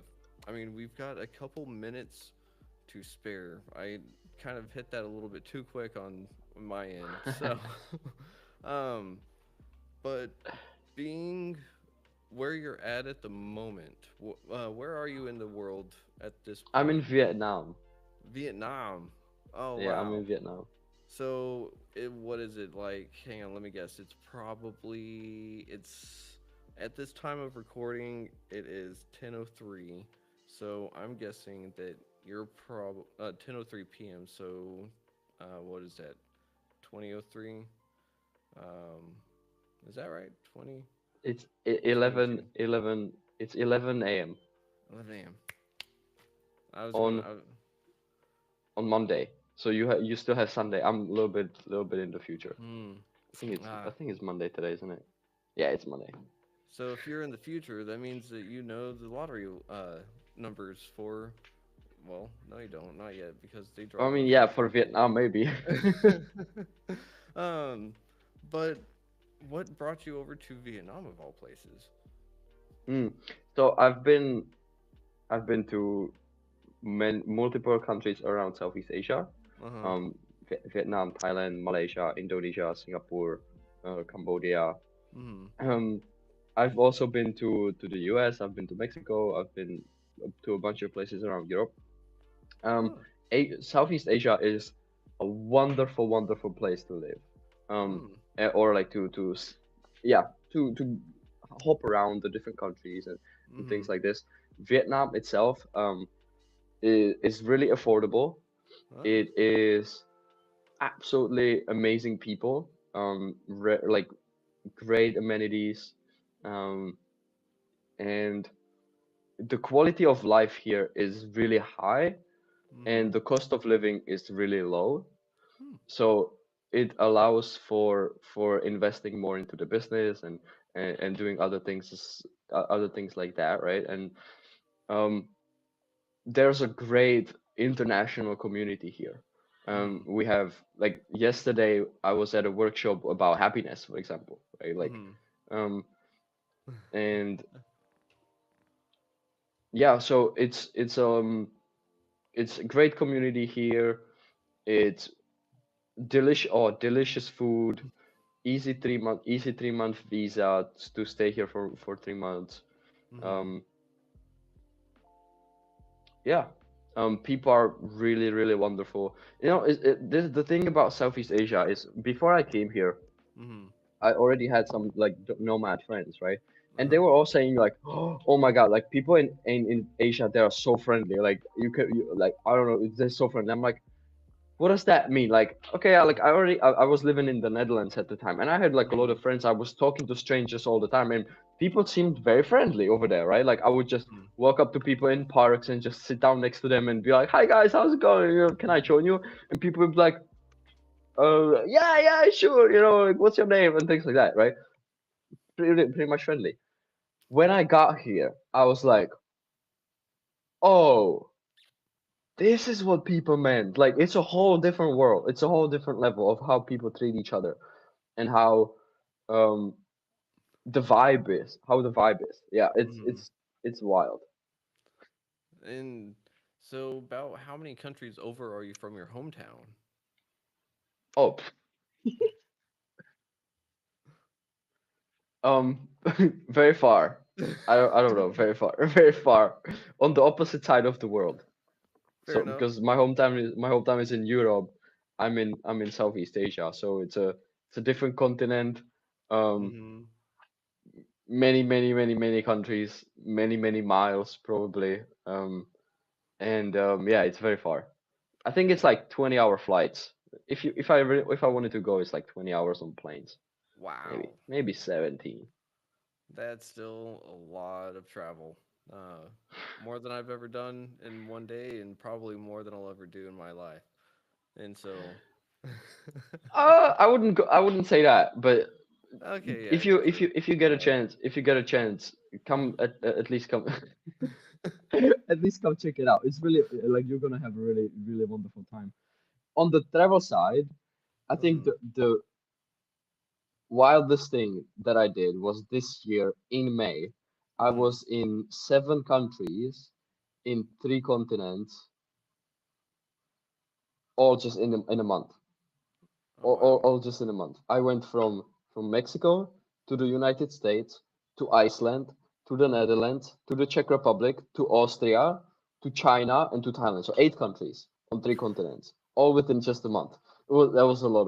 I mean, we've got a couple minutes to spare. I kind of hit that a little bit too quick on my end. So, um, but being where you're at the moment, where are you in the world at this I'm in point? Vietnam. Vietnam. Oh Yeah, I'm wow. in Vietnam. So what is it like? Hang on, let me guess. It's at this time of recording. It is 10:03. So I'm guessing that you're 10:03 p.m. So what is that? 20:03. Um, is that right? 20 It's 22 It's 11 a.m. 11 a.m. I was going. on on Monday. So you still have Sunday. I'm a little bit in the future. Hmm. I Ah. think it's Monday today, isn't it? Yeah, it's Monday. So if you're in the future, that means that you know the lottery numbers for. Well, no, you don't. Not yet, because they I draw mean, those yeah, in for Vietnam maybe. April. um, but what brought you over to Vietnam of all places? Mm. So I've been to multiple countries around Southeast Asia. Uh huh. Um, Vietnam, Thailand, Malaysia, Indonesia, Singapore, Cambodia. Hmm. Um, I've also been to the US. I've been to Mexico. I've been to a bunch of places around Europe. Um, Oh. Southeast Asia is a wonderful, wonderful place to live. Hmm. Or like yeah, to hop around the different countries and Hmm. things like this. Vietnam itself, is really affordable. Oh. It is absolutely amazing people. Like great amenities, um, and the quality of life here is really high, and Hmm. the cost of living is really low. Hmm. So it allows for investing more into the business and doing other things like that, right? And um, there's a great international community here. Hmm. We have, like, yesterday I was at a workshop about happiness, for example, right? Like, Hmm. um, and yeah, so it's a great community here. It's delicious food, easy 3 month visa to stay here for 3 months. Hmm. Um, yeah, people are really wonderful. The thing about Southeast Asia is, before I came here, Hmm. I already had some like nomad friends, right? Uh And they huh. were all saying like, "Oh my God, like people in Asia, they are so friendly. Like like, I don't know, they're so friendly." I'm like, what does that mean? Like, okay, I was living in the Netherlands at the time, and I had like a lot Hmm. of friends. I was talking to strangers all the time, and people seemed very friendly over there, right? Like, I would just Hmm. walk up to people in parks and just sit down next to them and be like, "Hi guys, how's it going? Can I join you?" And people would be like, yeah, yeah, sure. Like, what's your name?" and things like that, right? Pretty much friendly. When I got here, I was like, "Oh, this is what people meant. Like, it's a whole different world. It's a whole different level of how people treat each other, and how um the vibe is. Yeah, Hmm. it's wild. And so, about how many countries over are you from your hometown? Oh, um, very far. I don't know, very far, very far, on the opposite side of the world. Fair So enough. because my hometown is in Europe, I'm in Southeast Asia, so it's a different continent. Um, Hmm. many countries, many miles probably. And yeah, it's very far. I think it's like 20-hour flights. If I wanted to go, it's like 20 hours on planes. Maybe Wow. maybe 17. That's still a lot of travel. Uh, More than I've ever done in one day, and probably more than I'll ever do in my life. And so, I wouldn't say that, but okay, if yeah, you if true. you if you get a chance, come at least come at least come check it out. It's really, like, you're gonna have a really wonderful time. On the travel side, I think Hmm. the wildest thing that I did was this year in May. I Hmm. was in 7 countries in 3 continents all just in a month. Oh wow. All just in a month. I went from Mexico to the United States to Iceland to the Netherlands to the Czech Republic to Austria to China and to Thailand. So 8 countries on 3 continents, all within just a month. That was a lot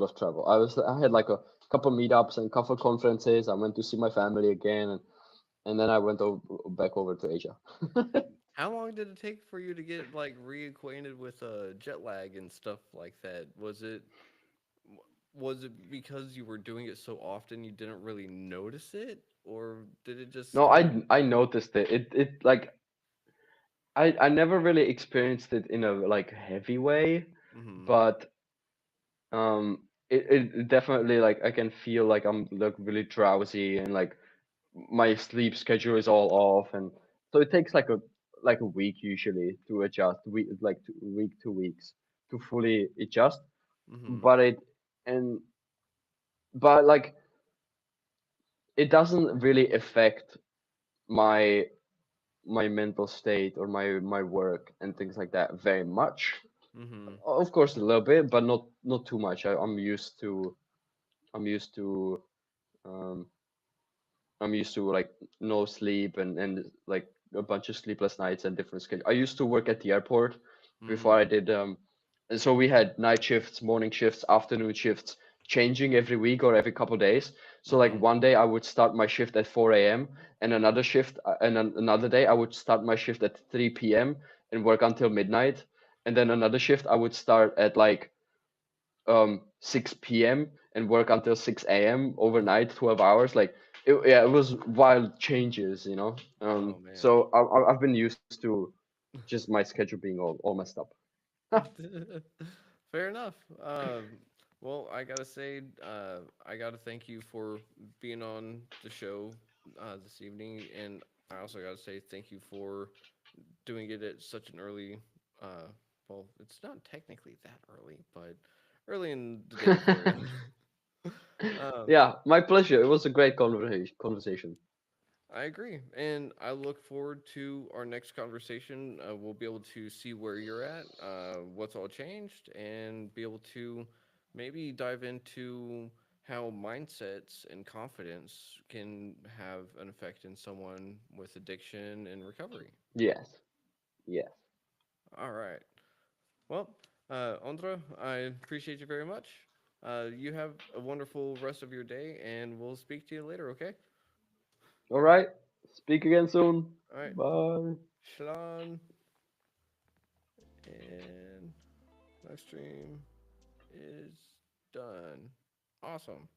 of travel. I had like a couple meetups and couple conferences. I went to see my family again, and then I went back over to Asia. How long did it take for you to get like reacquainted with jet lag and stuff like that? Was it because you were doing it so often you didn't really notice it, or did it just No, kind of? I noticed it. It like I never really experienced it in a like heavy way, Mm-hmm. but it definitely like I can feel like I'm like really drowsy and like my sleep schedule is all off, and so it takes like a week usually to adjust, week 2 weeks to fully adjust. Mm-hmm. But it and but like it doesn't really affect my my mental state or my work and things like that very much. Mm-hmm. Of course, a little bit, but not too much. I'm used to um I'm used to like no sleep and like a bunch of sleepless nights and different schedules. I used to work at the airport before I Mm. did and so we had night shifts, morning shifts, afternoon shifts changing every week or every couple days. So like Mm-hmm. one day I would start my shift at 4 a.m. and another shift and another day I would start my shift at 3 p.m. and work until midnight. And then another shift I would start at like 6 p.m. and work until 6 a.m. overnight, 12 hours. Like, yeah, it was wild changes, you know. Oh man. So I've been used to just my schedule being all messed up. Fair enough. Well, I gotta say, I gotta thank you for being on the show this evening, and I also gotta say thank you for doing it at such an early. Uh, well, it's not technically that early, but early in the day for you. um, Yeah, my pleasure. It was a great conversation. I agree, and I look forward to our next conversation. We'll be able to see where you're at, what's all changed, and be able to maybe dive into how mindsets and confidence can have an effect in someone with addiction and recovery. Yes, yes. All right. Well, Ondra, I appreciate you very much. You have a wonderful rest of your day, and we'll speak to you later. Okay. All right. Speak again soon. All right. Bye. Shalom. And live stream is done. Awesome.